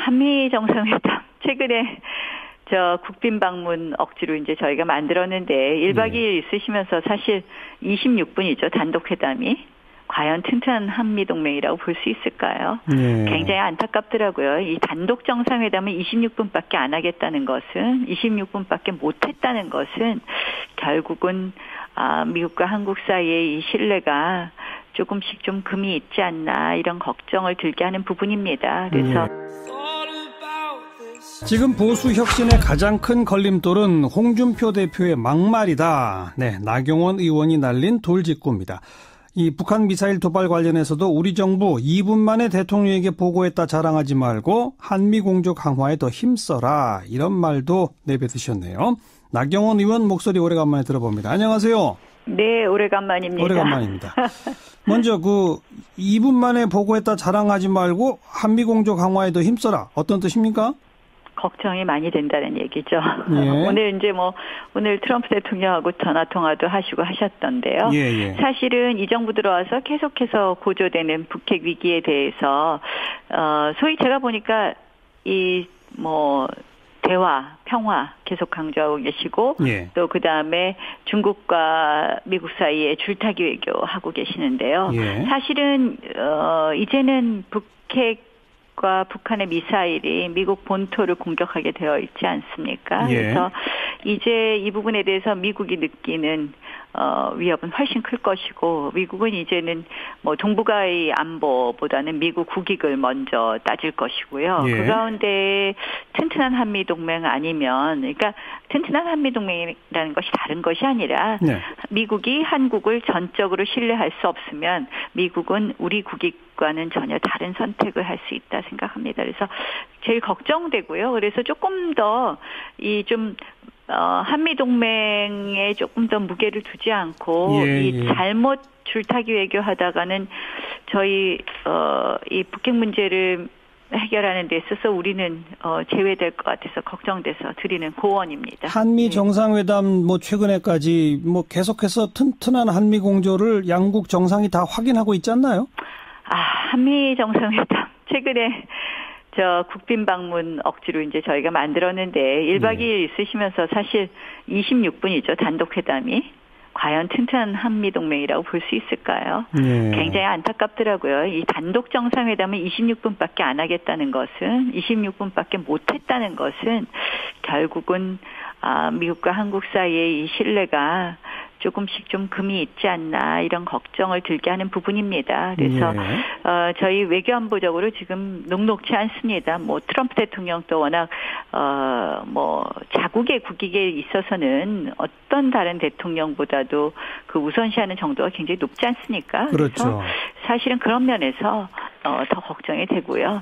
한미 정상회담 최근에 국빈 방문 억지로 이제 저희가 만들었는데 1박 2일 있으시면서 사실 26분이죠. 단독 회담이. 과연 튼튼한 한미동맹이라고 볼 수 있을까요? 굉장히 안타깝더라고요. 이 단독 정상회담을 26분밖에 안 하겠다는 것은 26분밖에 못했다는 것은 결국은 미국과 한국 사이의 이 신뢰가 조금씩 좀 금이 있지 않나 이런 걱정을 들게 하는 부분입니다. 그래서 지금 보수 혁신의 가장 큰 걸림돌은 홍준표 대표의 막말이다. 네, 나경원 의원이 날린 돌직구입니다. 이 북한 미사일 도발 관련해서도 우리 정부 2분 만에 대통령에게 보고했다 자랑하지 말고 한미 공조 강화에 더 힘써라. 이런 말도 내뱉으셨네요. 나경원 의원 목소리 오래간만에 들어봅니다. 안녕하세요. 네, 오래간만입니다. 오래간만입니다. 먼저 2분 만에 보고했다 자랑하지 말고 한미 공조 강화에 더 힘써라. 어떤 뜻입니까? 걱정이 많이 된다는 얘기죠. 예. 오늘 오늘 트럼프 대통령하고 전화 통화도 하시고 하셨던데요. 예. 사실은 이 정부 들어와서 계속해서 고조되는 북핵 위기에 대해서 소위 제가 보니까 대화, 평화 계속 강조하고 계시고 또 그다음에 중국과 미국 사이에 줄타기 외교하고 계시는데요. 사실은 이제는 북핵과 북한의 미사일이 미국 본토를 공격하게 되어 있지 않습니까? 그래서 이제 이 부분에 대해서 미국이 느끼는 위협은 훨씬 클 것이고 미국은 이제는 동북아의 안보보다는 미국 국익을 먼저 따질 것이고요. 그 가운데 튼튼한 한미 동맹 아니면 그러니까 튼튼한 한미 동맹이라는 것이 다른 것이 아니라 미국이 한국을 전적으로 신뢰할 수 없으면 미국은 우리 국익과는 전혀 다른 선택을 할 수 있다 생각합니다. 그래서 제일 걱정되고요. 그래서 조금 더 한미 동맹에 조금 더 무게를 두지 않고 잘못 줄타기 외교하다가는 저희 이 북핵 문제를 해결하는 데 있어서 우리는 제외될 것 같아서 걱정돼서 드리는 고언입니다. 한미 정상회담 최근에까지 계속해서 튼튼한 한미 공조를 양국 정상이 다 확인하고 있지 않나요? 한미 정상회담 최근에 국빈 방문 억지로 이제 저희가 만들었는데 1박 2일 있으시면서 사실 26분이죠. 단독 회담이. 과연 튼튼한 한미 동맹이라고 볼 수 있을까요? 굉장히 안타깝더라고요. 이 단독 정상회담을 26분밖에 안 하겠다는 것은 26분밖에 못했다는 것은 결국은 미국과 한국 사이의 이 신뢰가 조금씩 좀 금이 있지 않나 이런 걱정을 들게 하는 부분입니다. 그래서 저희 외교안보적으로 지금 녹록치 않습니다. 트럼프 대통령도 워낙 자국의 국익에 있어서는 어떤 다른 대통령보다도 그 우선시하는 정도가 굉장히 높지 않습니까? 그렇죠. 그래서 사실은 그런 면에서 더 걱정이 되고요.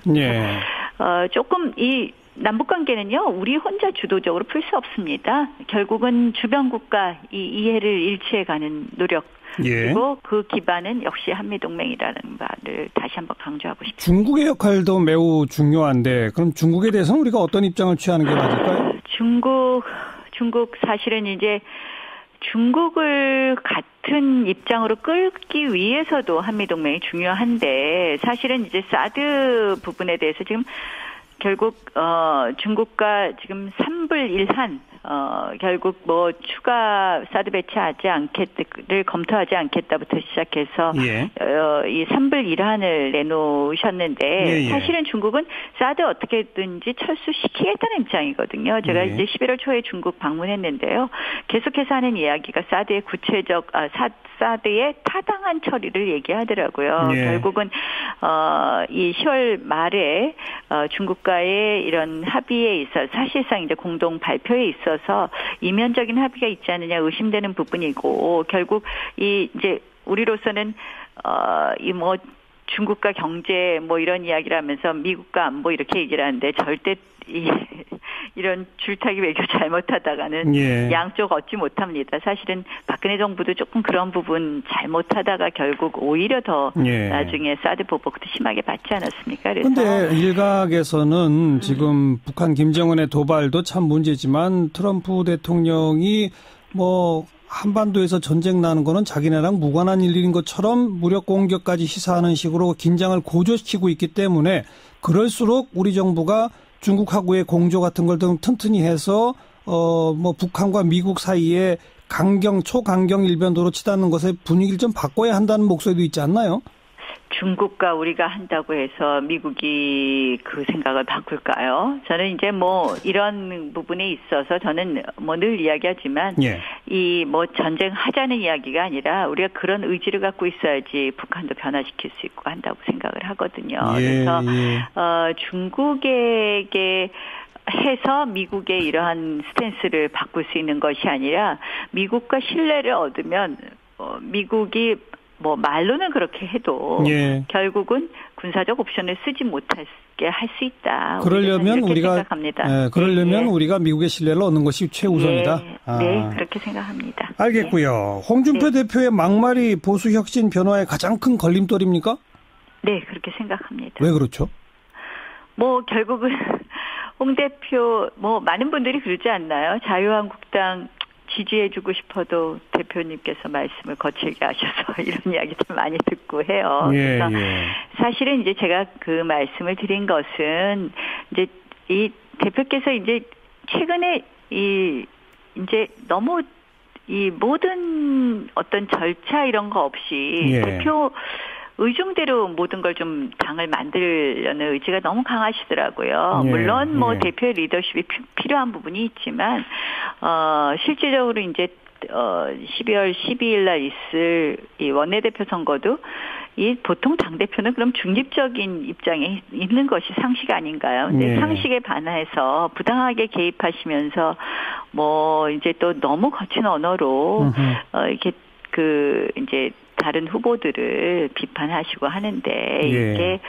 조금 이 남북관계는요, 우리 혼자 주도적으로 풀 수 없습니다. 결국은 주변 국가 이 이해를 일치해가는 노력. 그리고 그 기반은 역시 한미동맹이라는 말을 다시 한번 강조하고 싶습니다. 중국의 역할도 매우 중요한데, 그럼 중국에 대해서는 우리가 어떤 입장을 취하는 게 맞을까요? 중국 사실은 이제 중국을 같은 입장으로 끌기 위해서도 한미동맹이 중요한데, 사실은 이제 사드 부분에 대해서 지금 결국 중국과 지금 3불1한 결국 추가 사드 배치하지 않겠를 검토하지 않겠다부터 시작해서 이 3불1한을 내놓으셨는데 사실은 중국은 사드 어떻게든지 철수시키겠다는 입장이거든요. 제가 이제 11월 초에 중국 방문했는데요. 계속해서 하는 이야기가 사드의 사드의 타당한 처리를 얘기하더라고요. 결국은 이 10월 말에 중국과의 이런 합의에 있어 사실상 이제 공동 발표에 있어서 이면적인 합의가 있지 않느냐 의심되는 부분이고 결국 이제 우리로서는 중국과 경제 이런 이야기를 하면서 미국과 안보 이렇게 얘기를 하는데 절대 이런 줄타기 외교 잘못하다가는 양쪽 얻지 못합니다. 사실은 박근혜 정부도 조금 그런 부분 잘못하다가 결국 오히려 더 나중에 사드 보복도 심하게 받지 않았습니까? 그런데 일각에서는 지금 북한 김정은의 도발도 참 문제지만 트럼프 대통령이 한반도에서 전쟁 나는 거는 자기네랑 무관한 일인 것처럼 무력 공격까지 시사하는 식으로 긴장을 고조시키고 있기 때문에 그럴수록 우리 정부가 중국하고의 공조 같은 걸 좀 튼튼히 해서 뭐 북한과 미국 사이에 초강경 일변도로 치닫는 것의 분위기를 좀 바꿔야 한다는 목소리도 있지 않나요? 중국과 우리가 한다고 해서 미국이 그 생각을 바꿀까요? 저는 이제 뭐 이런 부분에 있어서 저는 뭐 늘 이야기하지만 예. 이 뭐 전쟁 하자는 이야기가 아니라 우리가 그런 의지를 갖고 있어야지 북한도 변화시킬 수 있고 한다고 생각을 하거든요. 예, 그래서 예. 중국에게 해서 미국의 이러한 스탠스를 바꿀 수 있는 것이 아니라 미국과 신뢰를 얻으면 미국이 뭐 말로는 그렇게 해도 예. 결국은 군사적 옵션을 쓰지 못하게 할 수 있다. 그러려면 우리가 생각합니다. 그러려면 우리가 미국의 신뢰를 얻는 것이 최우선이다. 네, 그렇게 생각합니다. 알겠고요. 홍준표 대표의 막말이 보수 혁신 변화의 가장 큰 걸림돌입니까? 네, 그렇게 생각합니다. 왜 그렇죠? 뭐 결국은 홍 대표 뭐 많은 분들이 그러지 않나요? 자유한국당 지지해주고 싶어도 대표님께서 말씀을 거칠게 하셔서 이런 이야기들 많이 듣고 해요. 예, 그래서 예. 사실은 이제 제가 그 말씀을 드린 것은 이제 이 대표께서 이제 최근에 이제 너무 이 모든 어떤 절차 이런 거 없이 예. 대표 의중대로 모든 걸 좀 당을 만들려는 의지가 너무 강하시더라고요. 예, 물론 뭐 예. 대표의 리더십이 필요한 부분이 있지만 실질적으로 이제 12월 12일 날 있을 이 원내대표 선거도 이 보통 당대표는 그럼 중립적인 입장에 있는 것이 상식 아닌가요? 근데 예. 상식에 반해서 부당하게 개입하시면서 뭐 이제 또 너무 거친 언어로 이렇게 그 이제 다른 후보들을 비판하시고 하는데 예. 이게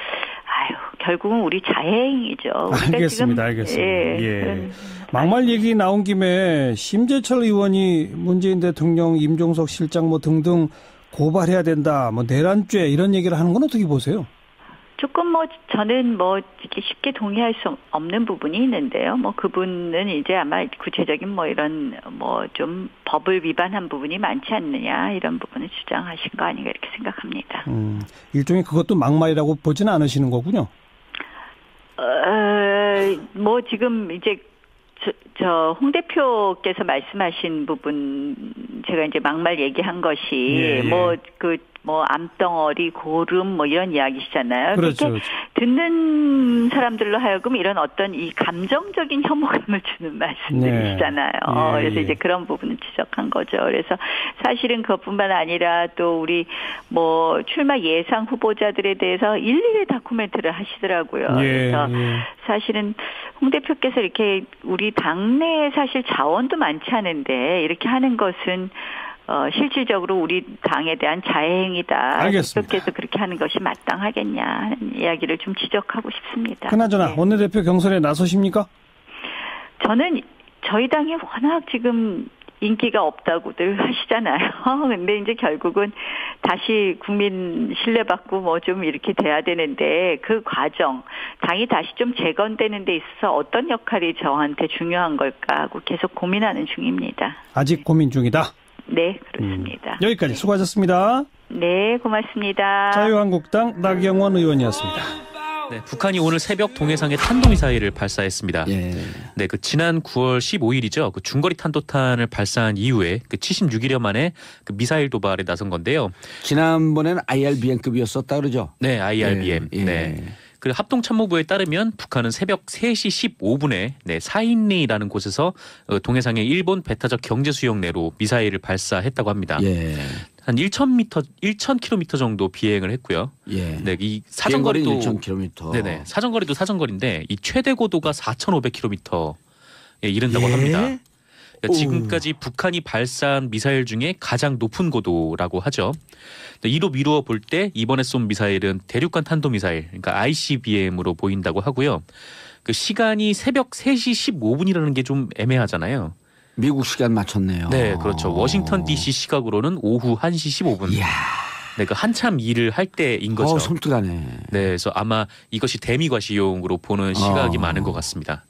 결국은 우리 자해행위죠. 알겠습니다. 알겠습니다. 막말 얘기 나온 김에 심재철 의원이 문재인 대통령, 임종석 실장 뭐 등등 고발해야 된다, 뭐 내란죄 이런 얘기를 하는 건 어떻게 보세요? 조금 뭐 저는 뭐 이렇게 쉽게 동의할 수 없는 부분이 있는데요. 뭐 그분은 이제 아마 구체적인 뭐 이런 뭐 좀 법을 위반한 부분이 많지 않느냐 이런 부분을 주장하신 거 아닌가 이렇게 생각합니다. 일종의 그것도 막말이라고 보지는 않으시는 거군요. 뭐 지금 이제 저 홍 대표께서 말씀하신 부분 제가 이제 막말 얘기한 것이 뭐 암덩어리 고름 뭐 이런 이야기시잖아요. 그렇죠. 그렇게 듣는 사람들로 하여금 이런 어떤 이 감정적인 혐오감을 주는 말씀들이시잖아요. 그래서 이제 그런 부분을 지적한 거죠. 그래서 사실은 그것뿐만 아니라 또 우리 뭐 출마 예상 후보자들에 대해서 일일이 다큐멘터리를 하시더라고요. 그래서 사실은 홍 대표께서 이렇게 우리 당내에 사실 자원도 많지 않은데 이렇게 하는 것은 실질적으로 우리 당에 대한 자해행위다. 알겠습니다. 대표께서 그렇게 하는 것이 마땅하겠냐 하는 이야기를 좀 지적하고 싶습니다. 그나저나 원내대표 경선에 나서십니까? 저는 저희 당이 워낙 지금 인기가 없다고들 하시잖아요. 근데 이제 결국은 다시 국민 신뢰받고 뭐 좀 이렇게 돼야 되는데 그 과정, 당이 다시 좀 재건되는 데 있어서 어떤 역할이 저한테 중요한 걸까 하고 계속 고민하는 중입니다. 아직 고민 중이다? 네, 그렇습니다. 여기까지 수고하셨습니다. 네, 고맙습니다. 자유한국당 나경원 의원이었습니다. 네, 북한이 오늘 새벽 동해상에 탄도미사일을 발사했습니다. 네, 그 지난 9월 15일이죠. 그 중거리 탄도탄을 발사한 이후에 그 76일여 만에 그 미사일 도발에 나선 건데요. 지난번에는 IRBM급이었었다 그러죠? 네, IRBM. 네. 그 합동참모부에 따르면 북한은 새벽 3시 15분에 사인리라는 곳에서 동해상의 일본 배타적 경제수역 내로 미사일을 발사했다고 합니다. 한 1,000km 정도 비행을 했고요. 네, 이 사정거리도 1,000km. 네네, 사정거리도 사정거리인데 이 최대 고도가 4,500km에 이른다고 합니다. 그러니까 지금까지 북한이 발사한 미사일 중에 가장 높은 고도라고 하죠. 이로 미루어 볼 때 이번에 쏜 미사일은 대륙간 탄도미사일, 그러니까 ICBM으로 보인다고 하고요. 그 시간이 새벽 3시 15분이라는 게 좀 애매하잖아요. 미국 시간 맞췄네요. 네, 그렇죠. 워싱턴 DC 시각으로는 오후 1시 15분. 이야. 네, 그 한참 일을 할 때인 거죠. 섬뜩하네. 네, 그래서 아마 이것이 대미과시용으로 보는 시각이 많은 것 같습니다.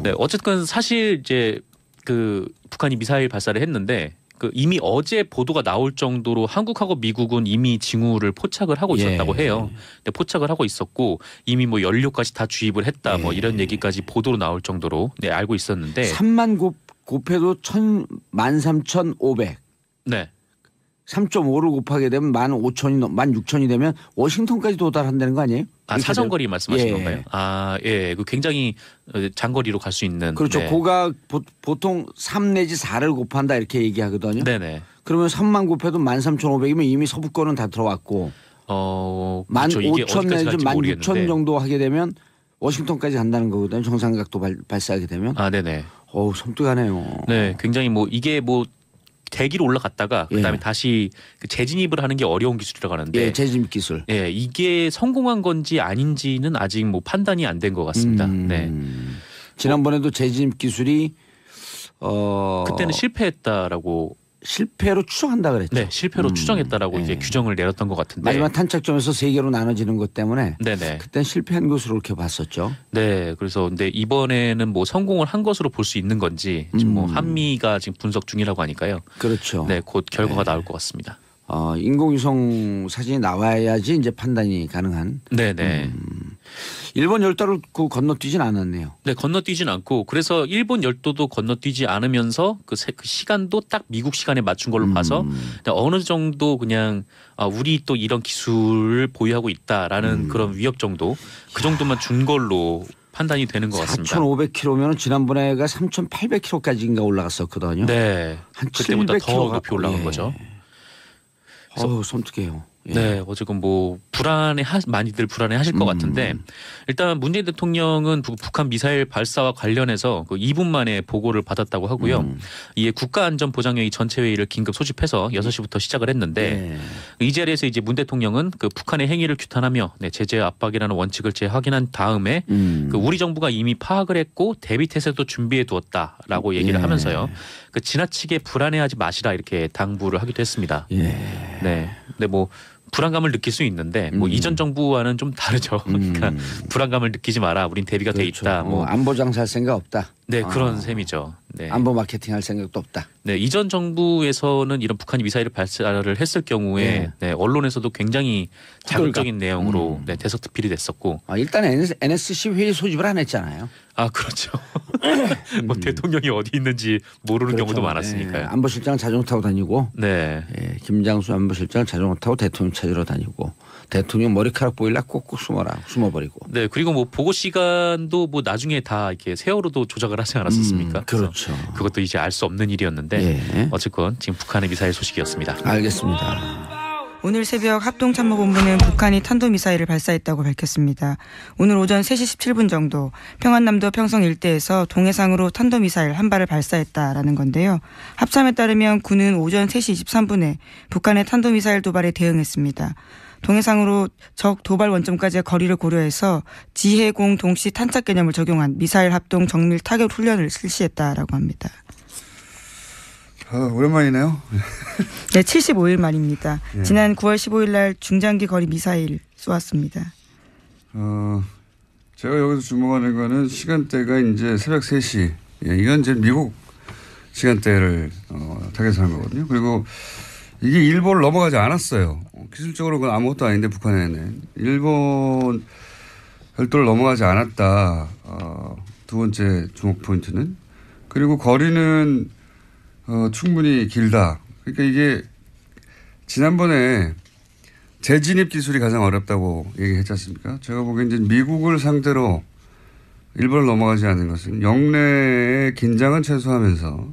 네, 어쨌든 사실 이제 그 북한이 미사일 발사를 했는데 그 이미 어제 보도가 나올 정도로 한국하고 미국은 이미 징후를 포착을 하고 있었다고 해요. 근데 포착을 하고 있었고 이미 뭐 연료까지 다 주입을 했다. 뭐 이런 얘기까지 보도로 나올 정도로 알고 있었는데 3만 곱해도 13,500. 네. 3.5를 곱하게 되면 16,000이 되면 워싱턴까지 도달한다는 거 아니에요? 사정거리 말씀하신 건가요? 그 굉장히 장거리로 갈 수 있는. 그렇죠. 네. 그가 보통 3 내지 4를 곱한다 이렇게 얘기하거든요. 네네. 그러면 3만 곱해도 13,500이면 이미 서부권은 다 들어왔고 15,000 내지 16,000 정도 하게 되면 워싱턴까지 간다는 거거든요. 정상각도 발사하게 되면. 네네. 섬뜩하네요. 네, 굉장히 이게 대기로 올라갔다가 그다음에 다시 재진입을 하는 게 어려운 기술이라고 하는데 재진입 기술. 이게 성공한 건지 아닌지는 아직 판단이 안 된 것 같습니다. 네. 지난번에도 재진입 기술이 그때는 실패했다라고 실패로 추정한다 그랬죠. 네, 실패로 추정했다라고 이제 규정을 내렸던 것 같은데 마지막 탄착점에서 3개로 나눠지는 것 때문에 네네. 그때는 실패한 것으로 이렇게 봤었죠. 네, 그래서 근데 이번에는 성공을 한 것으로 볼 수 있는 건지 지금 한미가 지금 분석 중이라고 하니까요. 그렇죠. 네, 곧 결과가 나올 것 같습니다. 인공위성 사진이 나와야지 이제 판단이 가능한. 네네. 일본 열도를 건너뛰진 않았네요. 네, 건너뛰진 않고 그래서 일본 열도도 건너뛰지 않으면서 그 시간도 딱 미국 시간에 맞춘 걸로 봐서 어느 정도 그냥 우리 또 이런 기술을 보유하고 있다라는 그런 위협 정도 그 정도만 준 걸로 판단이 되는 것 같습니다. 4,500km면 지난번에가 3,800km까지인가 올라갔었거든요. 네, 한 그때보다 더 높이 올라간 거죠. 섬뜩해요. 네, 어쨌건 많이들 불안해하실 것 같은데 일단 문재인 대통령은 북한 미사일 발사와 관련해서 2분 만에 보고를 받았다고 하고요. 이에 국가안전보장회의 전체 회의를 긴급 소집해서 6시부터 시작을 했는데 이 자리에서 이제 문 대통령은 북한의 행위를 규탄하며 제재 압박이라는 원칙을 재확인한 다음에 우리 정부가 이미 파악을 했고 대비 태세도 준비해 두었다라고 얘기를 하면서요. 지나치게 불안해하지 마시라 이렇게 당부를 하기도 했습니다. 네, 근데 불안감을 느낄 수 있는데 이전 정부와는 좀 다르죠. 그러니까 불안감을 느끼지 마라. 우린 대비가 돼 있다. 안보 장사할 생각 없다. 네, 그런 셈이죠. 네. 안보 마케팅할 생각도 없다. 네, 이전 정부에서는 이런 북한이 미사일을 발사를 했을 경우에 언론에서도 굉장히 자극적인 내용으로 대서특필이 됐었고. 일단 NSC 회의 소집을 안 했잖아요. 그렇죠. 대통령이 어디 있는지 모르는 경우도 많았으니까요. 안보실장 자전거 타고 다니고, 김장수 안보실장 자전거 타고 대통령 찾으러 다니고, 대통령 머리카락 보일라 꼭꼭 숨어버리고. 네, 그리고 보고 시간도 나중에 다 이렇게 세월호도 조작을 하지 않았었습니까? 그렇죠. 그것도 이제 알 수 없는 일이었는데 어쨌건 지금 북한의 미사일 소식이었습니다. 알겠습니다. 오늘 새벽 합동참모본부는 북한이 탄도미사일을 발사했다고 밝혔습니다. 오늘 오전 3시 17분 정도 평안남도 평성 일대에서 동해상으로 탄도미사일 한 발을 발사했다라는 건데요. 합참에 따르면 군은 오전 3시 23분에 북한의 탄도미사일 도발에 대응했습니다. 동해상으로 적 도발 원점까지의 거리를 고려해서 지해공 동시 탄착 개념을 적용한 미사일 합동 정밀 타격 훈련을 실시했다라고 합니다. 오랜만이네요. 네, 75일 만입니다. 지난 9월 15일 날 중장기 거리 미사일 쏘았습니다. 제가 여기서 주목하는 거는 시간대가 이제 새벽 3시. 이건 이제 미국 시간대를 타겟한 거거든요. 그리고 이게 일본을 넘어가지 않았어요. 기술적으로 그건 아무것도 아닌데 북한에는. 일본 별도를 넘어가지 않았다. 두 번째 주목 포인트는. 그리고 거리는 충분히 길다. 그러니까 이게 지난번에 재진입 기술이 가장 어렵다고 얘기했지 않습니까? 제가 보기엔 이제 미국을 상대로 일본을 넘어가지 않는 것은 영내의 긴장은 최소화하면서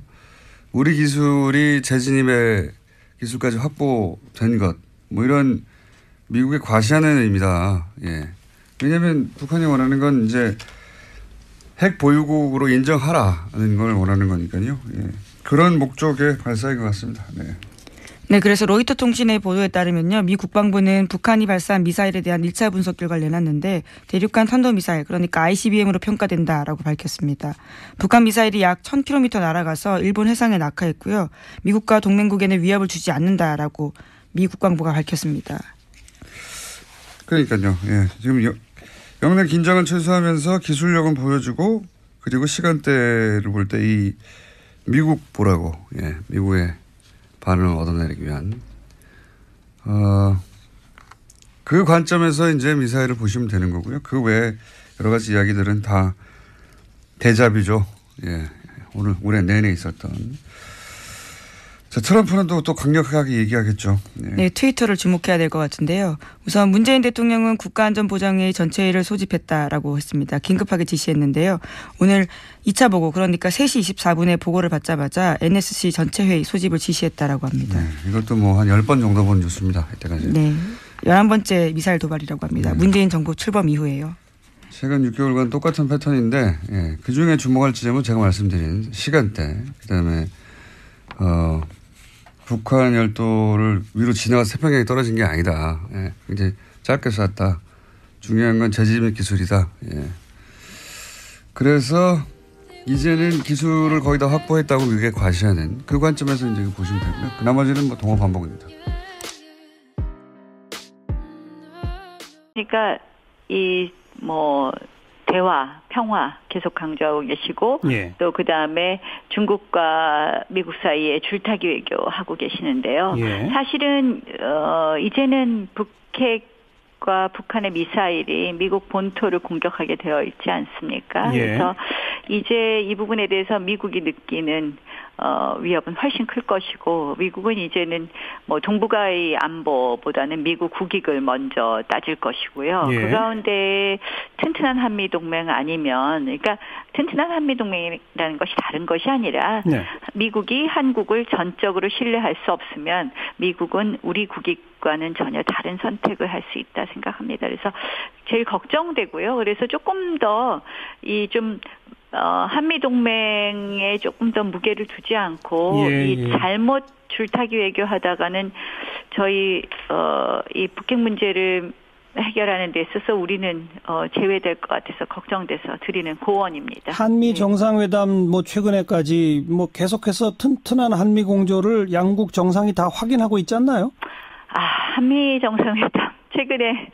우리 기술이 재진입의 기술까지 확보된 것, 이런 미국의 과시하는 의미다. 왜냐하면 북한이 원하는 건 이제 핵 보유국으로 인정하라는 걸 원하는 거니까요. 그런 목적의 발사인 것 같습니다. 네, 그래서 로이터 통신의 보도에 따르면요. 미 국방부는 북한이 발사한 미사일에 대한 1차 분석 결과를 내놨는데 대륙간 탄도미사일, 그러니까 ICBM으로 평가된다라고 밝혔습니다. 북한 미사일이 약 1000km 날아가서 일본 해상에 낙하했고요. 미국과 동맹국에는 위협을 주지 않는다라고 미 국방부가 밝혔습니다. 그러니까요. 지금 영내 긴장은 최소화하면서 기술력은 보여주고 그리고 시간대를 볼 때 이 미국 보라고 미국의 반응을 얻어내기 위한 그 관점에서 이제 미사일을 보시면 되는 거고요. 그 외에 여러 가지 이야기들은 다 대자뷰죠. 예, 오늘 올해 내내 있었던. 자, 트럼프는 또 강력하게 얘기하겠죠. 예. 네, 트위터를 주목해야 될 것 같은데요. 우선 문재인 대통령은 국가안전보장회의 전체회의를 소집했다라고 했습니다. 긴급하게 지시했는데요. 오늘 2차 보고, 그러니까 3시 24분에 보고를 받자마자 NSC 전체회의 소집을 지시했다라고 합니다. 네, 이것도 뭐 한 10번 정도 본 뉴스입니다. 이때까지. 네, 11번째 미사일 도발이라고 합니다. 네. 문재인 정부 출범 이후에요. 최근 6개월간 똑같은 패턴인데, 예, 그중에 주목할 지점은 제가 말씀드린 시간대, 그다음에 북한 열도를 위로 지나가 태평양에 떨어진 게 아니다. 예, 이제 짧게 쐈다. 중요한 건 재질 및 기술이다. 예. 그래서 이제는 기술을 거의 다 확보했다고 이게 과시하는 그 관점에서 이제 보시면 되고요. 그 나머지는 뭐 동호 반복입니다. 그러니까 대화, 평화 계속 강조하고 계시고 예. 또 그다음에 중국과 미국 사이에 줄타기 외교하고 계시는데요. 예. 사실은 이제는 북핵과 북한의 미사일이 미국 본토를 공격하게 되어 있지 않습니까? 예. 그래서 이제 이 부분에 대해서 미국이 느끼는 위협은 훨씬 클 것이고, 미국은 이제는 뭐 동북아의 안보보다는 미국 국익을 먼저 따질 것이고요. 예. 그 가운데 튼튼한 한미 동맹 아니면, 그러니까 튼튼한 한미 동맹이라는 것이 다른 것이 아니라 네. 미국이 한국을 전적으로 신뢰할 수 없으면 미국은 우리 국익과는 전혀 다른 선택을 할 수 있다 생각합니다. 그래서 제일 걱정되고요. 그래서 조금 더 한미 동맹에 조금 더 무게를 두지 않고 이 잘못 줄타기 외교하다가는 저희 이 북핵 문제를 해결하는 데 있어서 우리는 제외될 것 같아서 걱정돼서 드리는 고언입니다. 한미 정상회담 최근에까지 계속해서 튼튼한 한미 공조를 양국 정상이 다 확인하고 있지 않나요? 한미 정상회담 최근에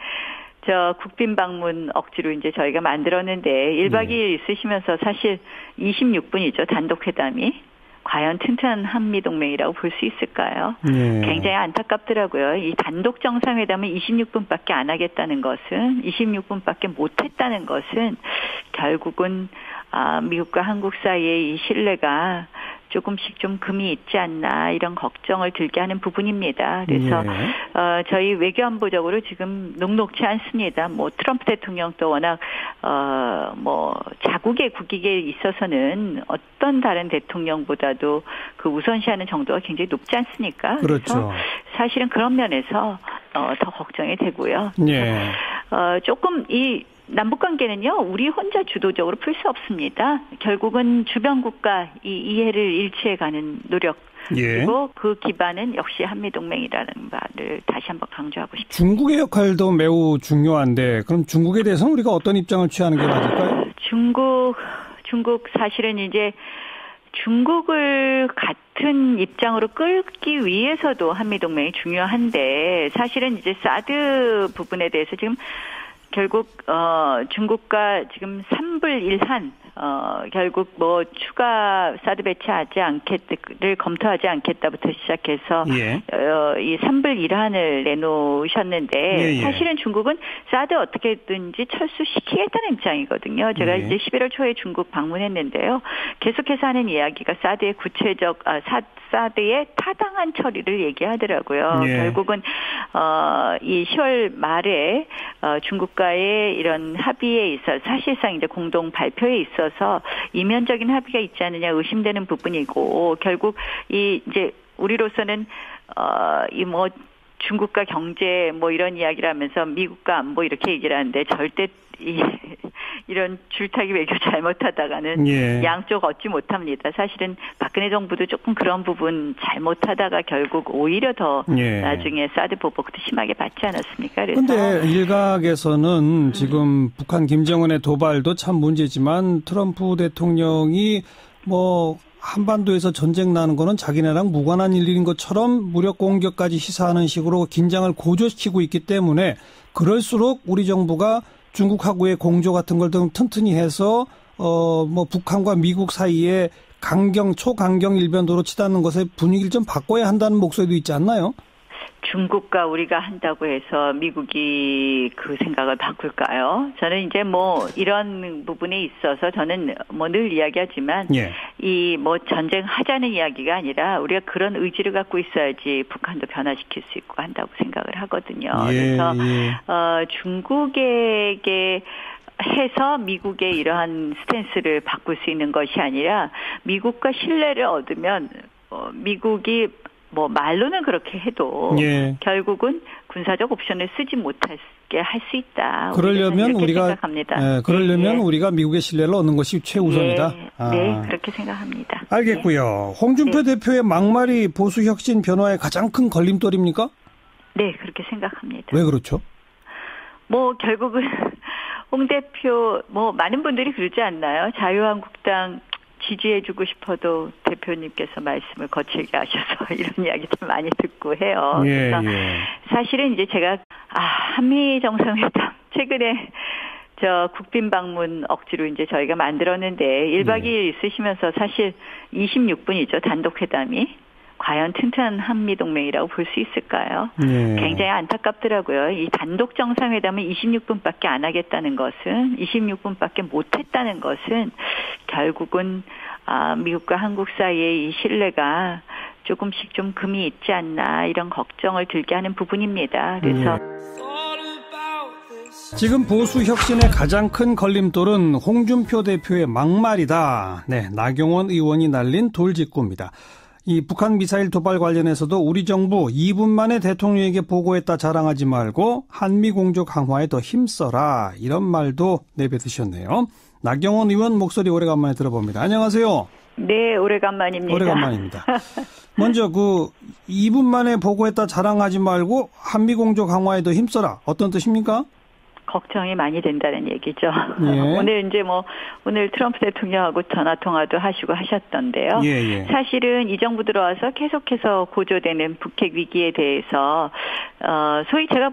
국빈 방문 억지로 이제 저희가 만들었는데 1박 2일 있으시면서 사실 26분이죠. 단독 회담이. 과연 튼튼한 한미 동맹이라고 볼 수 있을까요? 굉장히 안타깝더라고요. 이 단독 정상회담을 26분밖에 안 하겠다는 것은, 26분밖에 못했다는 것은 결국은 미국과 한국 사이의 이 신뢰가 조금씩 좀 금이 있지 않나 이런 걱정을 들게 하는 부분입니다. 그래서 저희 외교안보적으로 지금 녹록치 않습니다. 트럼프 대통령도 워낙 자국의 국익에 있어서는 어떤 다른 대통령보다도 그 우선시하는 정도가 굉장히 높지 않습니까? 그렇죠. 그래서 사실은 그런 면에서 더 걱정이 되고요. 예. 조금 이 남북관계는요, 우리 혼자 주도적으로 풀 수 없습니다. 결국은 주변 국가 이 이해를 일치해가는 노력. 그리고 그 기반은 역시 한미동맹이라는 말을 다시 한번 강조하고 싶습니다. 중국의 역할도 매우 중요한데, 그럼 중국에 대해서는 우리가 어떤 입장을 취하는 게 맞을까요? 중국 사실은 이제 중국을 같은 입장으로 끌기 위해서도 한미동맹이 중요한데, 사실은 이제 사드 부분에 대해서 지금 결국 중국과 지금 3불1한 결국 추가 사드 배치하지 않겠를 검토하지 않겠다부터 시작해서 이 3불1한을 내놓으셨는데 사실은 중국은 사드 어떻게든지 철수시키겠다는 입장이거든요. 제가 이제 11월 초에 중국 방문했는데요. 계속해서 하는 이야기가 사드의 사드의 타당한 처리를 얘기하더라고요. 결국은 이 10월 말에 중국과의 이런 합의에 있어 사실상 이제 공동 발표에 있어서 이면적인 합의가 있지 않느냐 의심되는 부분이고, 결국 이제 우리로서는 중국과 경제 이런 이야기를 하면서 미국과 안보 이렇게 얘기를 하는데 절대 이런 줄타기 외교 잘못하다가는 양쪽 얻지 못합니다. 사실은 박근혜 정부도 조금 그런 부분 잘못하다가 결국 오히려 더 나중에 사드 보복도 심하게 받지 않았습니까? 그런데 일각에서는 지금 북한 김정은의 도발도 참 문제지만 트럼프 대통령이 한반도에서 전쟁 나는 거는 자기네랑 무관한 일인 것처럼 무력 공격까지 시사하는 식으로 긴장을 고조시키고 있기 때문에 그럴수록 우리 정부가 중국하고의 공조 같은 걸 좀 튼튼히 해서 뭐 북한과 미국 사이에 초강경 일변도로 치닫는 것에 분위기를 좀 바꿔야 한다는 목소리도 있지 않나요? 중국과 우리가 한다고 해서 미국이 그 생각을 바꿀까요? 저는 이제 뭐 이런 부분에 있어서 저는 뭐 늘 이야기하지만 예. 이 뭐 전쟁 하자는 이야기가 아니라 우리가 그런 의지를 갖고 있어야지 북한도 변화시킬 수 있고 한다고 생각을 하거든요. 예, 그래서 예. 중국에게 해서 미국의 이러한 스탠스를 바꿀 수 있는 것이 아니라 미국과 신뢰를 얻으면 미국이 뭐 말로는 그렇게 해도 예. 결국은 군사적 옵션을 쓰지 못하게 할 수 있다. 그러려면 우리가 생각합니다. 그러려면 우리가 미국의 신뢰를 얻는 것이 최우선이다. 네, 그렇게 생각합니다. 알겠고요. 홍준표 대표의 막말이 보수 혁신 변화의 가장 큰 걸림돌입니까? 네, 그렇게 생각합니다. 왜 그렇죠? 뭐 결국은 홍 대표 뭐 많은 분들이 그러지 않나요? 자유한국당 지지해주고 싶어도 대표님께서 말씀을 거칠게 하셔서 이런 이야기들 많이 듣고 해요. 예, 그래서 사실은 이제 제가 한미 정상회담 최근에 국빈 방문 억지로 이제 저희가 만들었는데 1박 2일 있으시면서 사실 26분이죠. 단독 회담이. 과연 튼튼한 한미동맹이라고 볼 수 있을까요? 굉장히 안타깝더라고요. 이 단독 정상회담을 26분밖에 안 하겠다는 것은 26분밖에 못했다는 것은 결국은 미국과 한국 사이의 이 신뢰가 조금씩 좀 금이 있지 않나 이런 걱정을 들게 하는 부분입니다. 그래서 지금 보수 혁신의 가장 큰 걸림돌은 홍준표 대표의 막말이다. 네, 나경원 의원이 날린 돌직구입니다. 이 북한 미사일 도발 관련해서도 우리 정부 2분 만에 대통령에게 보고했다 자랑하지 말고 한미 공조 강화에 더 힘써라. 이런 말도 내뱉으셨네요. 나경원 의원 목소리 오래간만에 들어봅니다. 안녕하세요. 네, 오래간만입니다. 오래간만입니다. 먼저 2분 만에 보고했다 자랑하지 말고 한미 공조 강화에 더 힘써라. 어떤 뜻입니까? 걱정이 많이 된다는 얘기죠. 예. 오늘 이제 오늘 트럼프 대통령하고 전화 통화도 하시고 하셨던데요. 예. 사실은 이 정부 들어와서 계속해서 고조되는 북핵 위기에 대해서 소위 제가